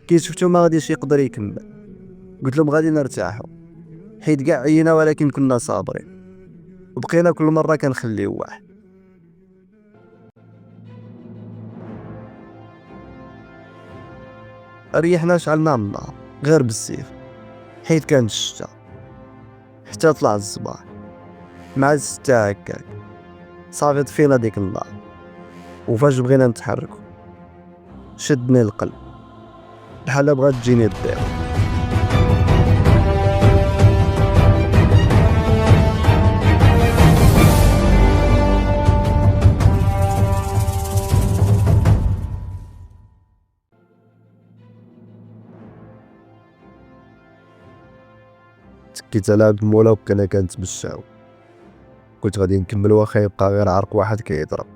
كي شفتو ما غاديش يقدر يكمل، قلت لهم غادي نرتاحوا حيت كاع عينا، ولكن كنا صابرين وبقينا كل مره كنخليو واحد. ريحنا شعلنا النار غير بالسيف حيت كان الشتا، حتى طلع الصباح مع 6 هكاك صافي طفينا ديك النار. وفاش بغينا نتحركو شدني القلب بحال بغات تجيني الضيق. تكيت على عبد المولى وبقينا كنتمشاو، كنت غادي نكمل واخا يبقى غير عرق واحد كيضرب،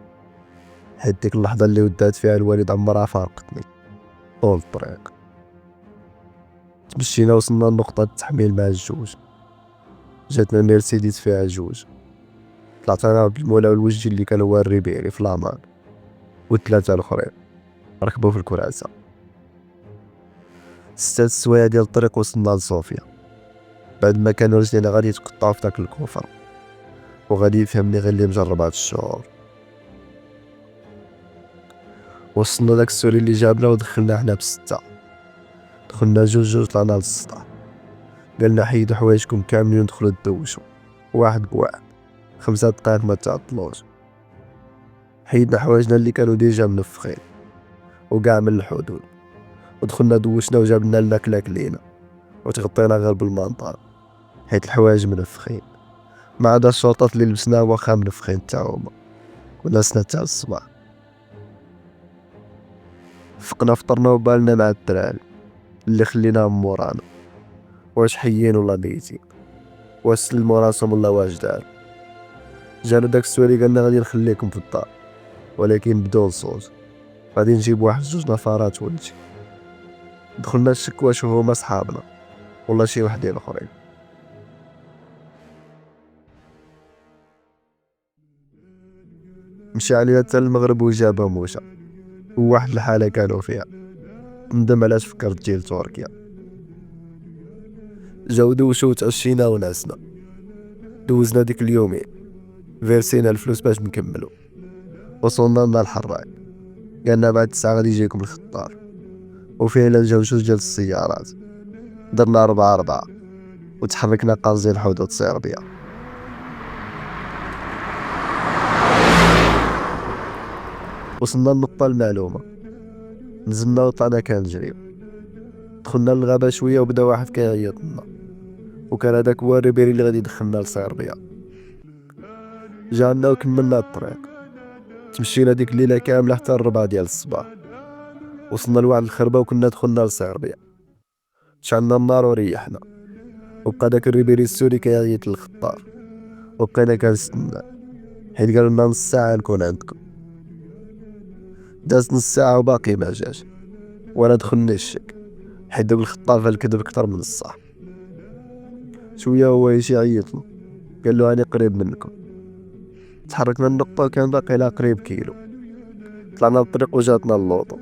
حيت ديك اللحظه اللي ودات فيها الوالد عمرها فارقتني طول الطريق. تمشينا وصلنا لنقطه التحميل مع الجوج، جاتنا مرسيدس فيها جوج، طلعت انا عبد المولى والوجدي اللي كان هو الريبيري في لامان، والثلاثه الاخرين ركبوا في الكراسه. 6 سوايع ديال الطريق وصلنا لصوفيا، بعد ما كانوا رجلينا غادي يتقطعوا في داك الكفر، وغادي يفهمني غير اللي مجرب هاد الشعور. وصلنا داك السوري اللي جابنا ودخلنا حنا ب6، دخلنا جوج طلعنا للسطح، قالنا حيدوا حوايجكم كاملين وندخلوا ندوشوا واحد بواحد 5 دقائق ما تعطلوش. حيدنا حوايجنا اللي كانوا ديجا منفخين وكاع من الحدود، ودخلنا دوشنا وجابنا الماكله كلينا وتغطينا غير بالمنطار حيت الحوايج منفخين، ما عدا الشورطات اللي لبسناها واخا منفخين حتى هما، وناسنا حتى الصباح. فقنا فطرنا وبالنا مع الدراري اللي خليناهم مورانا، واش حيين ولا ميتين، واش سلموا راسهم ولا واش دار. جانا داك السوري قالنا غادي نخليكم في الدار ولكن بدون صوت، غادي نجيب واحد 2 نفرات ونجي. دخلنا الشك واش هما صحابنا ولا شي وحدين اخرين. مشى عليا حتى المغرب وجابهم وشا، وواحد الحاله كانوا فيها ندم علاش فكرت تجي لتركيا. جاو دوشو وتعشينا ونعسنا، دوزنا ديك اليومين فيرسينا الفلوس باش نكملو. وصلنا لنا الحراق، قالنا بعد 9 غادي يجيكم الخطار، وفعلا جاو 2 ديال السيارات، درنا 4 وتحركنا قاصدين حدود صربيا. وصلنا للنقطة المعلومة، نزلنا وطلعنا كنجريو، دخلنا للغابة شوية وبدا واحد كيعيط لنا، وكان هذاك هو الريبيري اللي غادي يدخلنا لصربيا. جانا وكملنا الطريق، تمشينا ديك الليلة كاملة حتى 4 ديال الصباح. وصلنا لواحد الخربة وكنا دخلنا لصربيا، شعلنا النار وريحنا، وبقى داك الريبيري السوري كيعيط للخطار، وبقينا كنستنى حيت قالوا لنا نص ساعة نكون عندكم. دازت نص ساعة وباقي ما جاش، وانا دخلني الشك حيت داك الخطار فالكذب كتر من الصح. شوية هو يجي يعيط له، قال له أنا قريب منكم. تحركنا النقطة وكان باقي لها قريب كيلو، طلعنا الطريق وجاتنا اللوطو،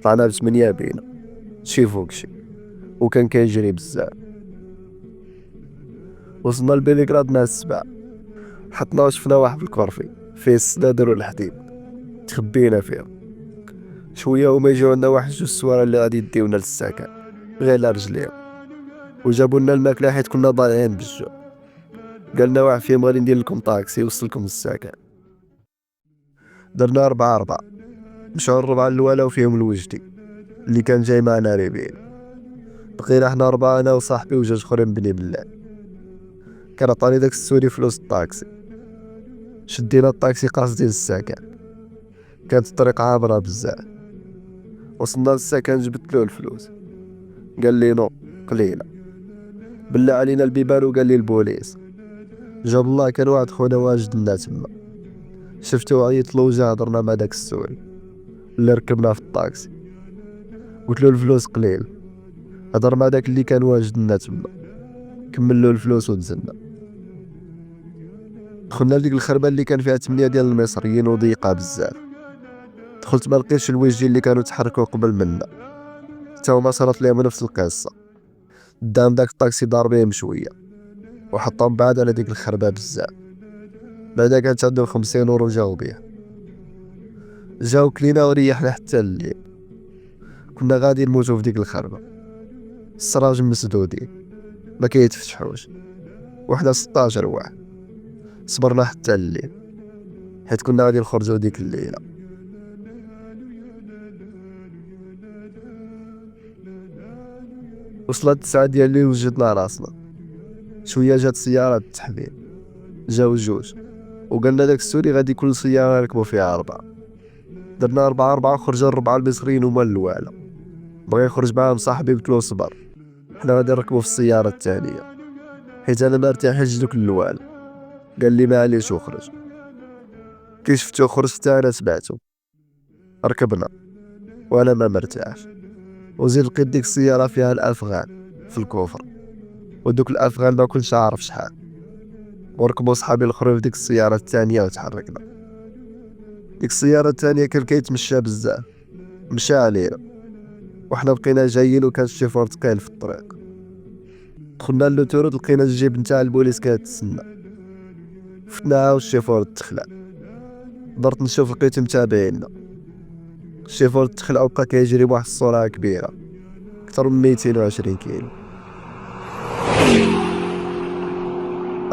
طلعنا ب8 بينا شي فوق شي، وكان كيجري بزاف. وصلنا لبيليغراد مع 7، حطنا وشفنا واحد في الكرفي فيه السنادر والحديد، تخبينا فيه. شوية وما يجيو عندنا واحد 2 سوارة اللي غادي يديونا للسكن غير على رجليهم، وجابوا لنا الماكلة حيت كنا ضايعين بالجوع. قالنا واحد فيهم غادي ندير لكم طاكسي يوصلكم للسكن. درنا 4 مشاو 4 الأولى وفيهم الوجدي اللي كان جاي معنا ريبيل. بقينا حنا 4 أنا وصاحبي و2 اخرين بني بالله. كان عطاني داك السوري فلوس الطاكسي، شدينا الطاكسي قاصدين السكن، كانت الطريق عابرة بزاف. وصلنا للسكن جبدتلو الفلوس، قال لي نو قليلة، بلا علينا البيبان وقال لي البوليس. جاب الله كان واحد خونا واجد لنا تما، شفتو عيطلو وجا هضرنا مع داك السوري اللي ركبنا في الطاكسي، قلتلو الفلوس قليل، هضر مع داك اللي كان واجد لنا تما، كملو الفلوس ونزلنا. دخلنا لديك الخربة اللي كان فيها 8 ديال المصريين وضيقة بزاف. دخلت ما لقيتش الوجدي اللي كانوا تحركوا قبل منا، تا هما صارت ليهم نفس القصة. دام داك الطاكسي دار بيهم شوية وحطهم بعاد على ديك الخربة بزاف. بعدا كانت عندهم 50 اورو جاو بيه. جاو كلينا وريحنا حتى الليل. كنا غادي نموتو في ديك الخربة، السراج مسدودين ما كيتفتحوش، وحنا 16 واحد. صبرنا حتى الليل حيت كنا غادي نخرجو ديك الليلة. وصلت 9 ديال الليل وجدنا راسنا. شوية جات سيارة التحميل، جاو جوج وقالنا داك السوري غادي كل سيارة نركبو فيها 4. درنا 4 وخرجا 4 المصريين هما الوالا. بغا يخرج معاهم صاحبي قلتلو صبر، حنا غادي نركبو في السيارة الثانية حيت انا مرتاحش دوك الوالا. قال لي معليش وخرج. كي شفتو خرج حتى انا تبعتو. ركبنا وانا ما مرتاحش، وزيد لقيت ديك السيارة فيها الافغان في الكوفر، ودوك الافغان ما كنتش عارف شحال. وركبوا صحابي الاخرين في ديك السيارة الثانية وتحركنا. ديك السيارة الثانية كان كيتمشى بزاف، مشى علينا وحنا بقينا جايين وكان الشيفور تقيل في الطريق. دخلنا للوتورود لقينا الجيب نتاع البوليس كتسنى. فتناها والشيفور تخلع. درت نشوف لقيت متابعينا. الشيفور تخلع وبقى كيجري بواحد السرعة كبيرة أكثر من 220 كيلو.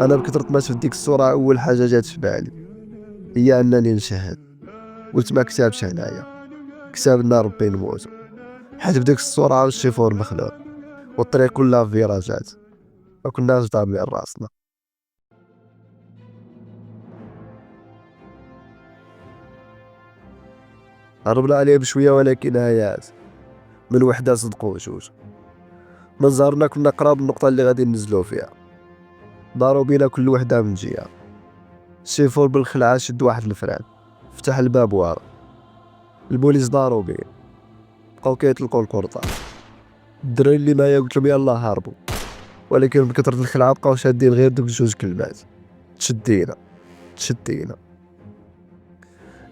أنا بكثرة ما شفت ديك السرعة أول حاجة جات في بالي هي أنني نشهد. قلت ما كتابش هنايا، كتاب لنا ربي نموتو، حيت بديك السرعة والشيفور مخلوع والطريق كلها فيراجات ما كناش ضامنين راسنا. هربنا عليه بشوية ولكن هيات من وحدة صدقوا جوج. منظرنا كنا قراب النقطة اللي غادي ننزلو فيها. دارو بينا كل وحدة من جهة. الشيفور بالخلعة شد واحد الفران فتح الباب ورا. البوليس دارو بينا بقاو كيطلقوا القرطة. الدراري اللي معايا قلت لهم يلا هربوا، ولكن من كثرة الخلعة بقاو شادين غير دوك جوج كلمات: تشدينا تشدينا.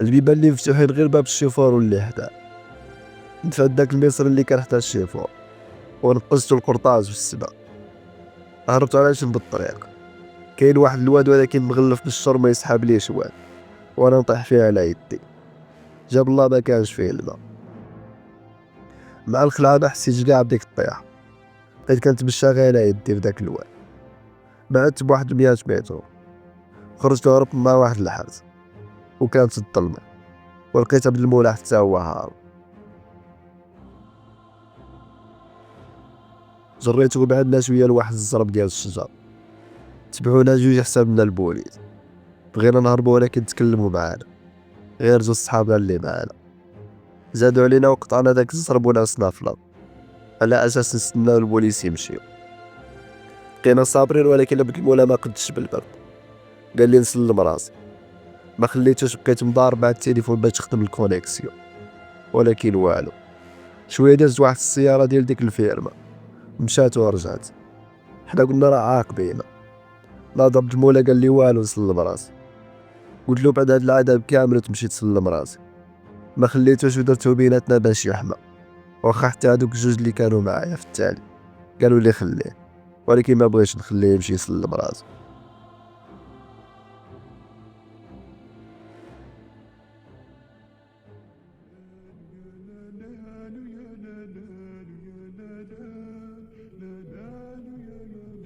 البيبان اللي مفتوحين غير باب الشيفور واللي حداه. نتفاد داك المصر اللي كان حدا الشيفور ونقزتو القرطاج في السما. هربت على جنب الطريق. كاين واحد الواد ولكن مغلف بالشر ما يسحب ليه واد، وانا نطيح فيه على يدي. جاب الله ما كانش فيه الماء. مع الخلعة ما حسيتش كاع بديك الطيحة، بقيت كنتمشى غير على يدي في داك الواد. بعدت بواحد 100 متر خرجت وهربت مع واحد الحارس، وكانت الظلمة ولقيت عبد المولى حتى هو هارب. جريتو بعدنا شويه لواحد الزرب ديال الشجر. تبعونا جوج حسابنا البوليس. بغينا نهربوا ولكن تكلموا معانا غير جوج صحابنا اللي معانا. زادوا علينا وقطعنا داك الزرب ونعسنا في الارض على اساس نستناو البوليس يمشيو. بقينا صابرين ولكن عبد المولى ما قدش بالبرد. قال لي نسلم راسي، ما خليتوش، بقيت مضارب مع التليفون باش تخدم الكونيكسيون ولكن والو. شويه دازت واحد السياره ديال ديك الفيرما مشات ورجعت. حنا قلنا راه عاقبينا. ناض عبد المولى قال لي والو نسلم راسي. قلت له بعد هاد العذاب كامل تمشي تسلم راسي؟ ما خليتوش ودرتو بيناتنا باش يحمى. واخا حتى هادوك الجوج اللي كانوا معايا في التالي قالوا لي خليه، ولكن ما بغيتش نخليه يمشي يسلم راسي.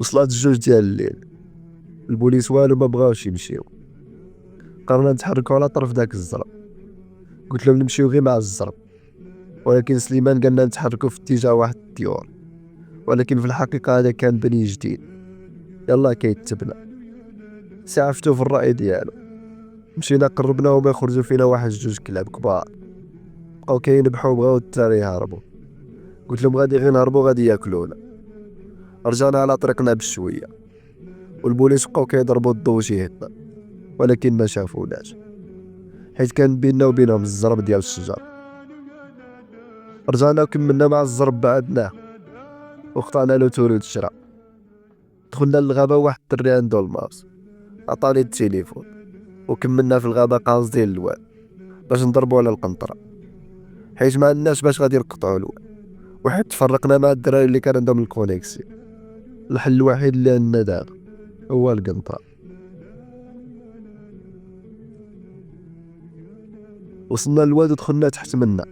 وصلت الجوج ديال الليل. البوليس والو ما بغاوش يمشيو. قررنا نتحركوا على طرف داك الزرب. قلت لهم نمشيو غير مع الزرب، ولكن سليمان قالنا نتحركوا في اتجاه واحد الديور، ولكن في الحقيقة هذا كان بني جديد يلا كيتبنى. سعفتو في الرأي ديالو. مشينا قربنا وما يخرجوا فينا واحد جوج كلاب كبار بقاو كينبحوا بغاو التاني يهربوا. قلت لهم غادي غير نهربوا غادي ياكلونا. رجعنا على طريقنا بشويه والبوليس بقاو كيضربوا الضو جهتنا ولكن ما شافوناش حيت كان بيننا وبينهم الزرب ديال الشجر. رجعنا وكملنا مع الزرب بعدناه وقطعنا له تورود الشراء. دخلنا للغابة واحد الدري عندو الماوس عطاني التليفون وكملنا في الغابة قاصدين الواد باش نضربو على القنطرة حيت ما عندناش باش غادي نقطعو الواد وحيت تفرقنا مع الدراري اللي كان عندهم الكونيكسيون. الحل الوحيد اللي عندنا دابا هو القنطرة. وصلنا للواد ودخلنا تحت منا.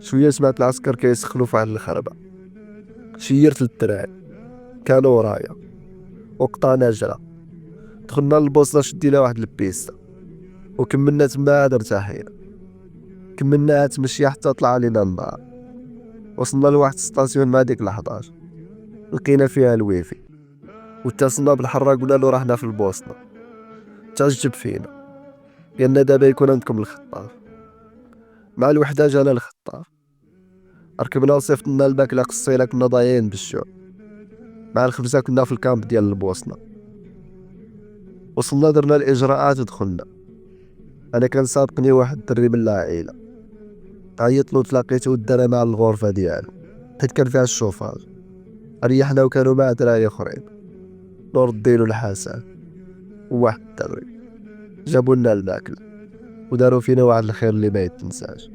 شويه سمعت العسكر كيسخنوا في واحد الخربه. شيرت للدراري كانوا ورايا وقطعنا جرى. دخلنا للبوصله شدينا واحد البيستا وكملنا تما عاد ارتاحينا. كملنا تمشي حتى طلع علينا النهار. وصلنا لواحد ستاسيون مع ديك ال11 لقينا فيها الويفي واتصلنا بالحراق قلنا له راحنا في البوصله. تعجب فينا قالنا دابا يكون عندكم الخطاف. مع الوحده جانا الخطاف. ركبنا وصيفط لنا الماكله قصينا كنا ضايعين بالجوع. مع الخبزه كنا في الكامب ديال البوصله. وصلنا درنا الاجراءات ودخلنا. انا كان سابقني واحد الدري من العائله. عيط له تلاقيته ودانا مع الغرفه ديالو حيت كان فيها الشوفاج. ريحنا وكانوا مع دراري اخرين نور الدين والحسن وواحد الدري. جابوا لنا الماكله وداروا فينا واحد الخير اللي ما يتنساش.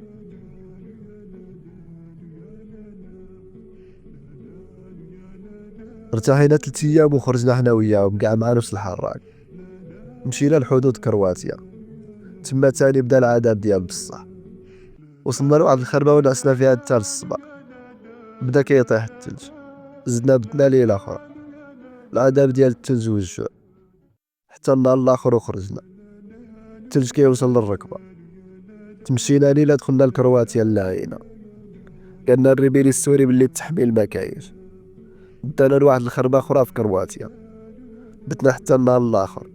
ارتاحينا 3 ايام وخرجنا حنا وياهم كاع مع نفس الحراك. مشينا لحدود كرواتيا تما تاني بدا العذاب ديال بصح. وصلنا لواحد الخربه ونعسنا فيها حتى الصباح. بدا كيطيح الثلج. زدنا بدنا ليله اخرى العذاب ديال الثلج والجوع حتى النهار الاخر وخرجنا. الثلج كيوصل للركبه. تمشينا ليله دخلنا لكرواتيا اللعينه. قالنا الريبيري السوري باللي التحميل ما كاينش. دانا لواحد الخربه اخرى في كرواتيا. بتنا حتى النهار الاخر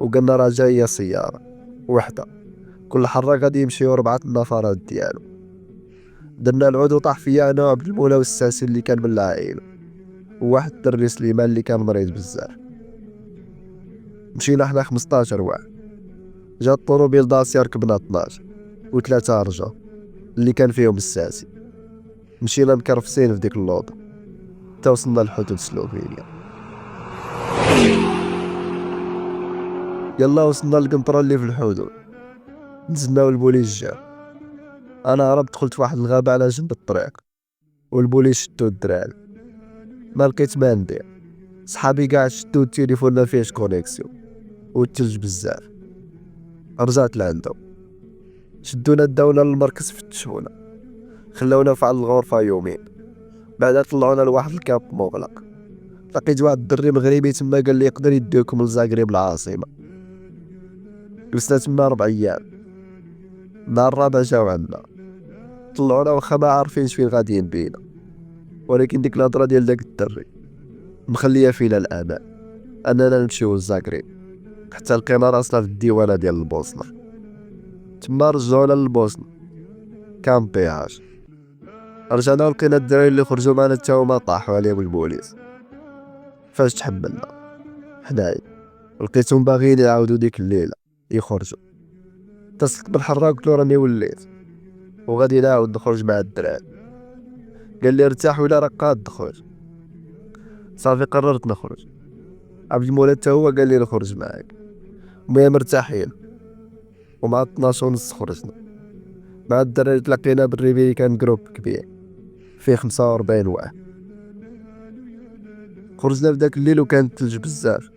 وقالنا راه جايه سياره وحده كل حراك غادي يمشيو 4 النفرات ديالو. درنا العود وطاح فيا انا وعبد المولى والساسي اللي كان من العائله وواحد الدري سليمان اللي كان مريض بزاف. مشينا حنا 15 واحد. جا الطوموبيل داسيا ركبنا 12 و3 رجال اللي كان فيهم الساسي. مشينا مكرفسين في ديك اللوطه حتى وصلنا لحدود سلوفينيا. يلا وصلنا للقنطرة اللي في الحدود. نزلنا والبوليس جا. انا هربت دخلت في واحد الغابة على جنب الطريق والبوليس شدو الدراري. ما لقيت ما ندير. صحابي قاعد شدو التليفون ما فيهش كونيكسيون والثلج بزاف. رجعت لعندهم شدونا داونا للمركز فتشونا خلاونا في على الغرفة يومين. بعدها طلعونا لواحد الكاب مغلق. لقيت واحد الدري مغربي تما قال لي يقدر يديكم لزاغريب العاصمة. جلسنا تما 4 ايام. النهار الرابع جاو عندنا طلعونا واخا ما عارفين فين غاديين بينا. ولكن ديك الهضره ديال داك الدري مخليه فينا الامان اننا نمشيو لزاغريب حتى لقينا راسنا في الديوانه ديال البوسنه. تما رجعونا للبوسنه كامبياج. رجعنا لقينا الدراري اللي خرجوا معنا حتى هما طاحوا عليهم البوليس. فاش تحملنا حنايا لقيتهم باغيين يعاودوا ديك الليله يخرجوا. اتصلت بالحراق قلت له راني وليت وغادي نعاود نخرج مع الدراري. قال لي ارتاح ولا راك قاد تخرج. صافي قررت نخرج. عبد المولى حتى هو قال لي نخرج معاك. المهم مرتاحين ومع 12 ونص خرجنا مع الدراري. تلاقينا بالريبيري كان جروب كبير فيه 45 واحد. خرجنا في داك الليل وكان الثلج بزاف.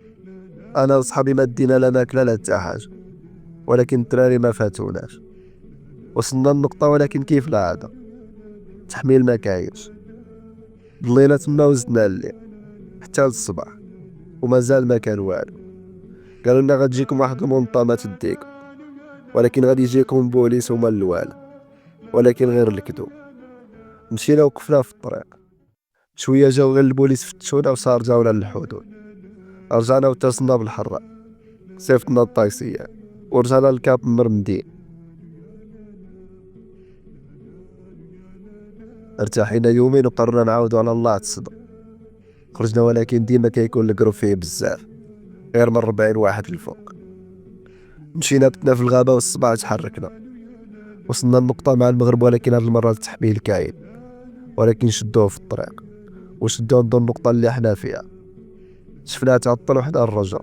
انا وصحابي ما دينا لا ماكله لا حتى حاجه ولكن الدراري ما فاتوناش. وصلنا النقطه ولكن كيف العاده تحميل ما كاينش. ضلينا تما وزدنا الليل حتى للصباح ومازال ما كان والو. قالوا لنا غتجيكم واحد المنظمه تديكم ولكن غادي يجيكم بوليس هما الوالد ولكن غير الكذوب. مشينا وقفنا في الطريق شويه جاو غير البوليس فتشونا وصار جاونا للحدود. رجعنا واتصلنا بالحراق صيفطنا الطاكسيه ورجعنا للكاب مرمدين. ارتاحينا يومين وقررنا نعاودو على الله الصدق. خرجنا ولكن ديما كيكون الجروب فيه بزاف غير من 40 واحد الفوق. مشينا بتنا في الغابه والصباح تحركنا. وصلنا النقطه مع المغرب ولكن هاد المره التحميل كاين ولكن شدوه في الطريق وشدوه ضد النقطه اللي حنا فيها. شفناه تعطل وحده الرجل.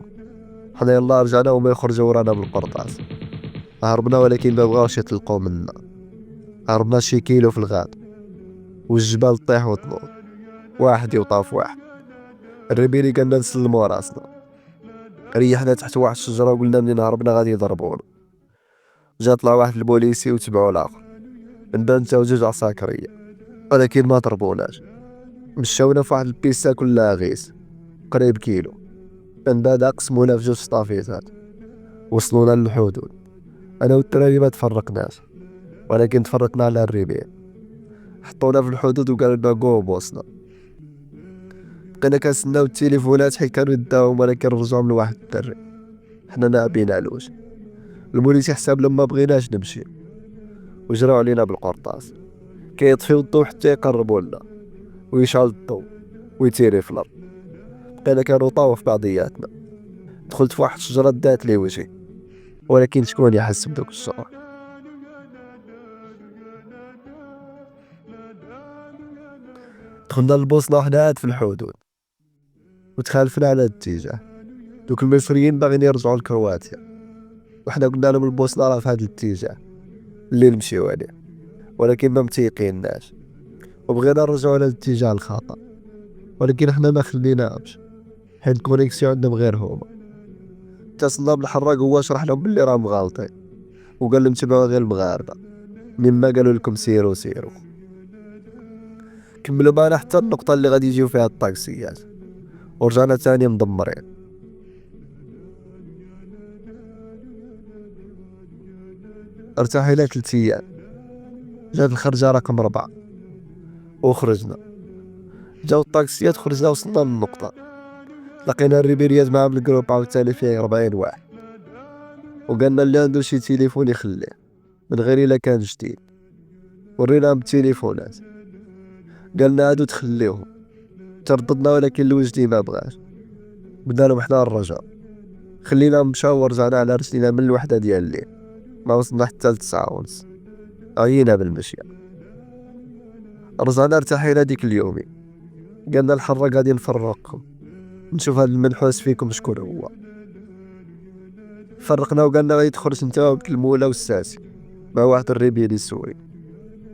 حنا يلا رجعنا وما يخرجوا ورانا بالقرطاس. هربنا ولكن ما بغاوش يطلقوا منا. هربنا شي كيلو في الغابه والجبال طيح وتنوض، واحد يوطاف واحد. الريبيري قالنا نسلمو راسنا، ريحنا تحت واحد الشجرة وقلنا منين هربنا غادي يضربونا. جا طلع واحد البوليسي وتبعو الاخر، من بعد نتا جوج عساكرية، ولكن ما ضربوناش. مشاونا في واحد البيستا كلها غيس قريب كيلو، من بعد قسمونا في جوج طافيتات وصلونا للحدود. انا والدراري ما تفرقناش، ولكن تفرقنا على الريبير. حطونا في الحدود وقالوا لنا قوم بوسنا. بقينا كنستناو التليفونات حيت كانوا يداوهم، ولكن رجعهم لواحد الدري، حنا ناعبين على الوجه. البوليسي حساب لما بغيناش نمشي وجراو علينا بالقرطاس، كيطفيو الضو حتى يقربوا لنا ويشعل الضو ويتيري في الارض. بقينا كنوطاو في بعضياتنا. دخلت في واحد الشجرة دات لي وجهي، ولكن شكون يحس بدوك الشجرة؟ دخلنا للبوسنة وحنا عاد في الحدود وتخالفنا على الاتجاه. دوك المصريين باغيين يرجعوا لكرواتيا، وحنا قلنا لهم البوسنة راه في هذا الاتجاه اللي نمشيو عليه، ولكن ما متيقيناش وبغينا نرجعوا على الاتجاه الخطأ، ولكن حنا ما خليناهمش حيت الكونيكسيون عندهم غير هما. اتصلنا بالحراق هو شرح لهم بلي راهم غالطين وقال لهم تبعوا غير المغاربة، مما قالوا لكم سيروا سيروا. كملوا معنا حتى النقطة اللي غادي يجيو فيها الطاكسيات ورجعنا تاني مدمرين. ارتحينا 3 أيام، جات الخرجة رقم 4 وخرجنا. جاو الطاكسيات خرجنا وصلنا للنقطة، لقينا الريبيريات معهم الجروب عاوتاني فيه 40 واحد، وقالنا اللي عنده شي تليفون يخليه من غير الا كان جديد. وريناهم التليفونات، قالنا هادو تخليهم. ترددنا ولكن الوجدي ما بغاش، بدنا لهم حنا الرجاء. خلينا مشاو ورجعنا على رجلينا من الوحدة ديال الليل، ما وصلنا حتى ل9:30، عيينا بالمشي. رجعنا ارتحينا ديك اليومين، قالنا الحراق غادي نفرقكم، نشوف هاد المنحوس فيكم شكون هو. فرقنا وقالنا غادي تخرج انت وعبد المولى والساسي مع واحد الريبيري سوري،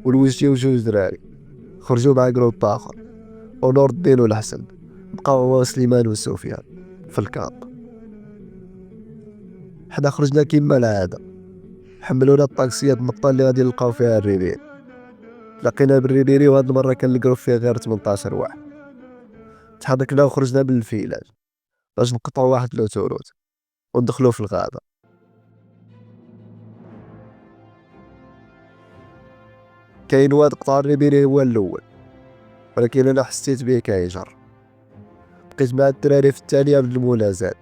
والوجدي وجوج دراري خرجوا مع جروب اخر، ونور الدين والحسن بقاو هو سليمان وسفيان في الكامب. حنا خرجنا كيما العادة، حملونا الطاكسيات النقطة اللي غادي نلقاو فيها الريبيري. لقينا بالريبيري وهاد المرة كان الجروب فيه غير 18 واحد. تحركنا وخرجنا بالفيلاج باش نقطعوا واحد لوتوروت وندخلوا في الغابة. كاين واد قطع الريبيري هو الاول، ولكن انا حسيت بيه كيجر. بقيت مع الدراري في الثانية عبد المولى زاد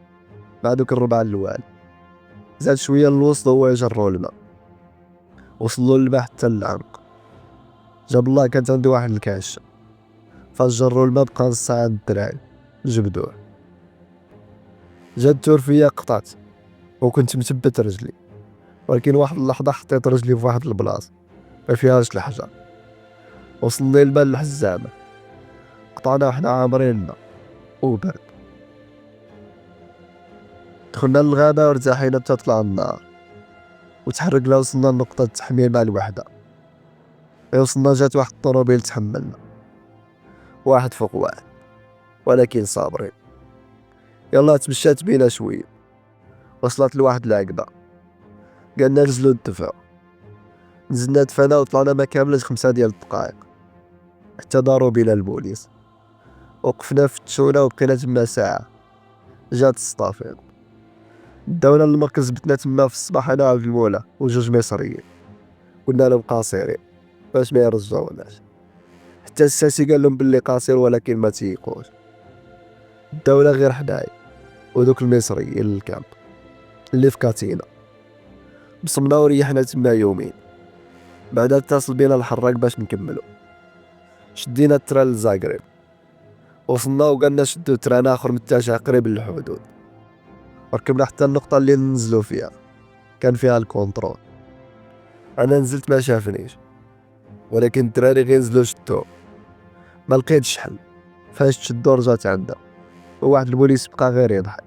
مع دوك الربعة الاوال، زاد شوية للوسط هو يجرو الماء، وصلوا الماء حتى العنق. جاب الله كانت عندي واحد الكاشة، فاش جرو الماء بقى نص ساعة عند الدراري جبدوه. جا الدور فيا قطعت وكنت مثبت رجلي، ولكن واحد اللحظة حطيت رجلي في واحد البلاصة ما فيهاش الحجر. وصلني الماء للحزامة، قطعنا وحنا عامرين الماء وبرد. دخلنا للغابة وارتاحينا حتى طلع النهار، وتحركنا وصلنا لنقطة التحميل مع الوحدة. وصلنا جات واحد الطوموبيل تحملنا، واحد فوق واحد، ولكن صابرين. يلا تمشات بينا شوية، وصلت لواحد العقبة، قالنا نزلو ندفعو. نزلنا دفعنا وطلعنا ما كاملش 5 ديال الدقائق حتى دارو بينا البوليس. وقفنا فتشونا وبقينا تما ساعة. جات الصطافين داونا للمركز، بتنا تما في الصباح انا وعبد المولى وجوج مصريين، قلنا لهم قاصرين باش ما يرجعوناش. حتى الساسي قال لهم باللي قاصر ولكن ما تيقوش. داونا غير حدايا ودوك المصريين للكامب اللي في كاتينا. بصمنا وريحنا تما يومين، بعدا اتصل بينا الحراق باش نكملو. شدينا التران لزاغريب، وصلنا وقالنا شدو تران اخر متجه قريب للحدود. ركبنا حتى النقطة اللي ننزلو فيها، كان فيها الكونترول. انا نزلت ما شافنيش، ولكن الدراري غير نزلو شدو، ما لقيتش حل. فاش شدو رجعت عنده، وواحد البوليس بقى غير يضحك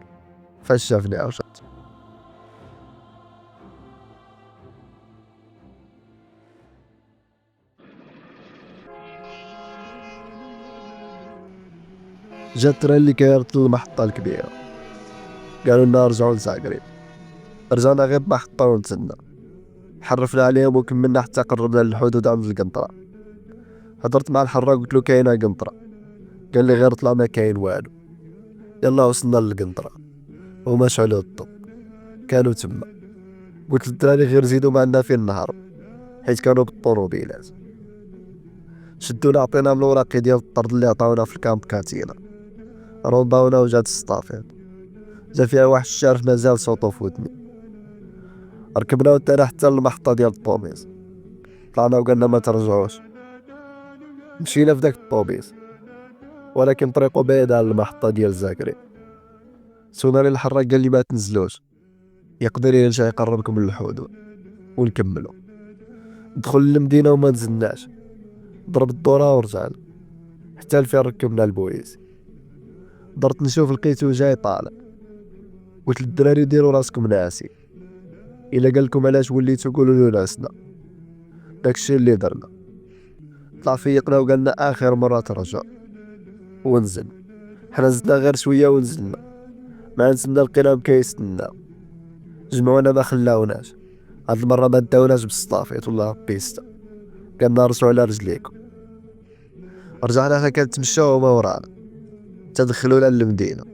فاش شافني عرجت. جا التران اللي كيهرط للمحطة الكبيرة، قالوا لنا رجعوا لزاغريب. رجعنا غير بمحطة ونزلنا، حرفنا عليهم وكملنا حتى قربنا للحدود عند القنطرة. هضرت مع الحراق قلت له كاينة قنطرة، قال لي غير طلع ما كاين والو. يلا وصلنا للقنطرة وما شعلوا الضو، كانوا تما. قلت للدراري غير زيدوا معنا في النهار حيت كانوا بالطوموبيلات. شدونا عطينا من الوراقي ديال الطرد اللي عطاونا في الكامب كاتينا، روضاونا وجات الصافيط. جا فيها واحد الشارف مازال صوتو في ودني. ركبنا ودانا حتى للمحطة ديال الطوبيس، طلعنا وقالنا ما ترجعوش. مشينا في داك الطوبيس ولكن طريقو بعيدة على المحطة ديال زاكري. سونا لي الحراق قال لي ما تنزلوش، يقدر يرجع يقربكم من الحدود. ونكملوا دخل المدينة وما نزلناش، ضرب الدورة ورجعنا حتى لفين ركبنا البويس. درت نشوف لقيتو جاي طالع، قلت للدراري ديروا راسكم ناسي، الا قالكم علاش وليتو قولوا له ناسنا. داكشي اللي درنا. طلع فيقنا وقالنا اخر مرة ترجع ونزل. حنا زدنا غير شوية ونزلنا، مع نزلنا لقيناهم كيستنا، جمعونا ما خلاوناش. هاد المرة ما داوناش بالصافيط ولا بيستا، قالنا رجعوا على رجليكم. رجعنا حنا كنتمشاو وما ورانا، تدخلونا للمدينة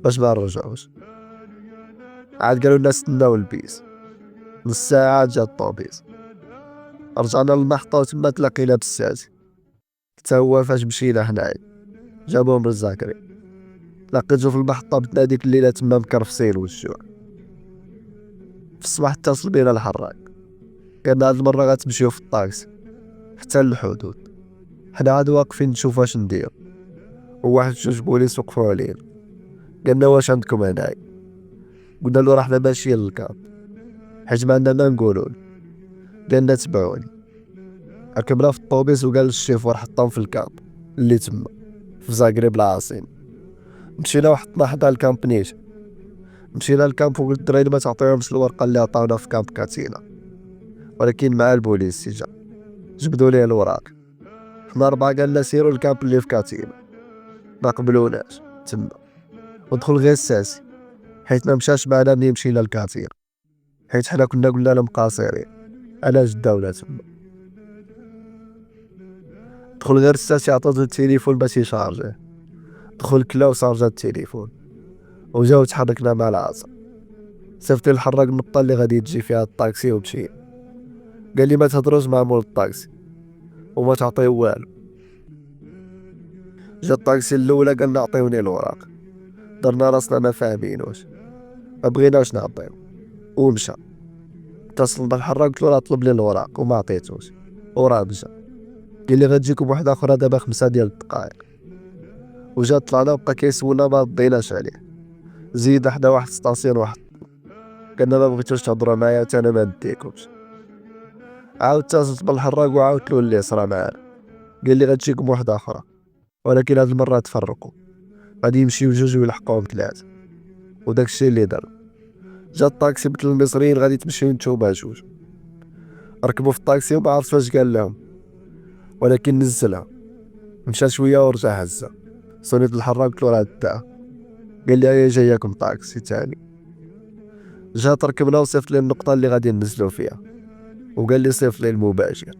باش ما نرجعوش. عاد قالوا لنا استناو البيس، نص ساعة جا الطوبيس. رجعنا للمحطة وتما تلاقينا بالساسي، حتى هو فاش مشينا حنايا جابوهم للزاكري. لقيتو في المحطة بدنا ديك الليلة تما مكرفسين والجوع. في الصباح اتصل بينا الحراق، قالنا هاد المرة غتمشيو في الطاكسي حتى للحدود. حنا عاد واقفين نشوف واش ندير، وواحد جوج بوليس وقفوا علينا. قالنا واش عندكم هنايا؟ قلنا له راحنا ماشيين للكاب حيت ما عندنا ما نقولوا. قالنا تبعوني. ركبنا في الطوبيس وقال الشيفور حطهم في الكامب اللي تما في زاغريب العاصمة. مشينا وحطنا حدا الكامب نيش. مشينا للكامب وقلت الدراري ما تعطيهمش الورقة اللي عطاونا في كامب كاتينا، ولكن مع البوليس جا جبدوا ليه الوراق. حنا 4 قالنا سيروا الكامب اللي في كاتينا، ما قبلوناش تما. ودخل غير الساسي حيت ما مشاش معنا ملي مشينا لكاتينا، حيت حنا كنا قلنا لهم قاصرين علاش داونا تما. دخل غير الساسي عطاتو التليفون باش يشارجيه، دخل كلا وشارجا التليفون وجا وتحركنا مع العصا. صيفط لي الحراق النقطة اللي غادي تجي فيها الطاكسي ومشي. قال لي ما تهضروش مع مول الطاكسي وما تعطيه والو. جا الطاكسي الاولى قال نعطيوني الوراق، درنا راسنا ما فاهمينوش، ما بغيناش نعطيو ومشى. اتصل بالحراق قلت له راه طلب لي الوراق وما عطيتوش وراه مشى. قال لي غتجيكم واحدة اخرى دابا 5 ديال الدقائق. وجا طلعنا وبقى كيسولنا ما رديناش عليه. زيد حدا واحد ستاسيون واحد، قالنا ما بغيتوش تهضروا معايا حتى انا ما نديكمش. عاود اتصلت بالحراق وعاودت له اللي صرا معانا. قال لي غتجيكم واحدة اخرى ولكن هاد المرة تفرقوا، غادي يمشيو 2 ويلحقوهم 3. وداك الشيء اللي دار. جا الطاكسي مثل المصريين غادي تمشيو نتوما 2. ركبوا في الطاكسي وما عرفت واش قال لهم ولكن نزلها. مشى شويه ورجع هزها. صونيت الحراق قلت له راه داها. قال لي هيا جاياكم طاكسي تاني. جات ركبنا وصيفط لي النقطه اللي غادي ننزلوا فيها وقال لي صيفط لي المباشر.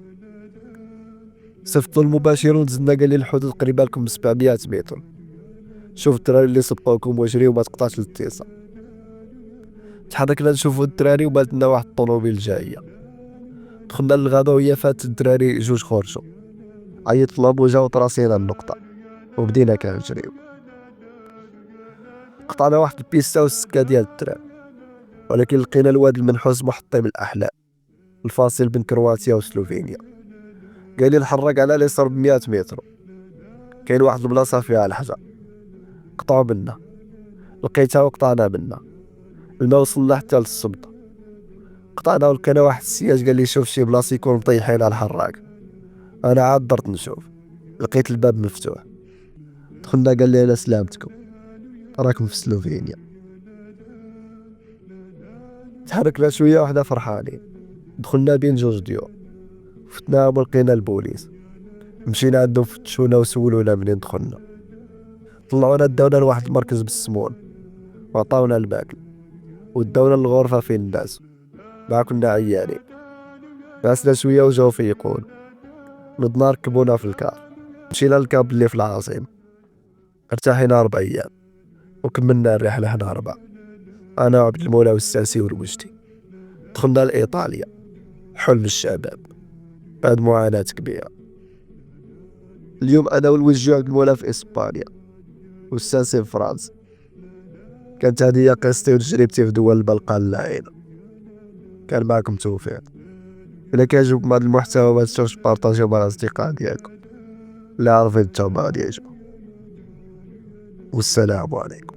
صيفط المباشر ونزلنا. قال لي الحدود قريبه لكم ب 700 متر، شوف الدراري اللي سبقوكم واجري وما تقطعش الاتصال. تحركنا نشوفوا الدراري وبانت لنا واحد الطوموبيل جايه. دخلنا للغابه وهي فات الدراري 2 خرجوا. عيطت لهم وجاو طراسينا النقطه وبدينا كنجريو. قطعنا واحد البيستا والسكه ديال الدراري، ولكن لقينا الواد المنحوس محطم الاحلام الفاصل بين كرواتيا وسلوفينيا. قال لي الحراق على اليسار ب 100 متر كاين واحد البلاصه فيها الحجر، قطعوا منا. لقيتها وقطعنا منا. الماء وصلنا حتى للصبطه. قطعنا ولقينا واحد السياج قال لي شوف شي بلاصه يكون مطيحين على الحراق. انا عاد درت نشوف، لقيت الباب مفتوح. دخلنا قال لي على سلامتكم راكم في سلوفينيا. تحركنا شويه وحده فرحانين. دخلنا بين 2 ديور، فتناهم ولقينا البوليس. مشينا عندهم فتشونا وسولونا منين دخلنا. طلعونا داونا لواحد المركز بالسمون وعطاونا الماكل وداونا للغرفة فين الناس مع كنا عيانين. نعسنا شوية وجاو فيقون. نضنا ركبونا في الكار مشينا للكاب اللي في العاصمة. ارتاحينا 4 أيام وكملنا الرحلة هنا 4. أنا وعبد المولى والساسي والوجدي دخلنا لإيطاليا حلم الشباب بعد معاناة كبيرة. اليوم أنا والوجدي وعبد المولى في إسبانيا والساسي في فرنسا. كانت هذه قصتي وتجربتي في دول البلقان اللعينة. كان معكم توفيق. إلا كيعجبكم هذا المحتوى ما تنسوش تبارطاجيو مع الأصدقاء ديالكم اللي عارفين التوبة غادي يعجبهم. والسلام عليكم.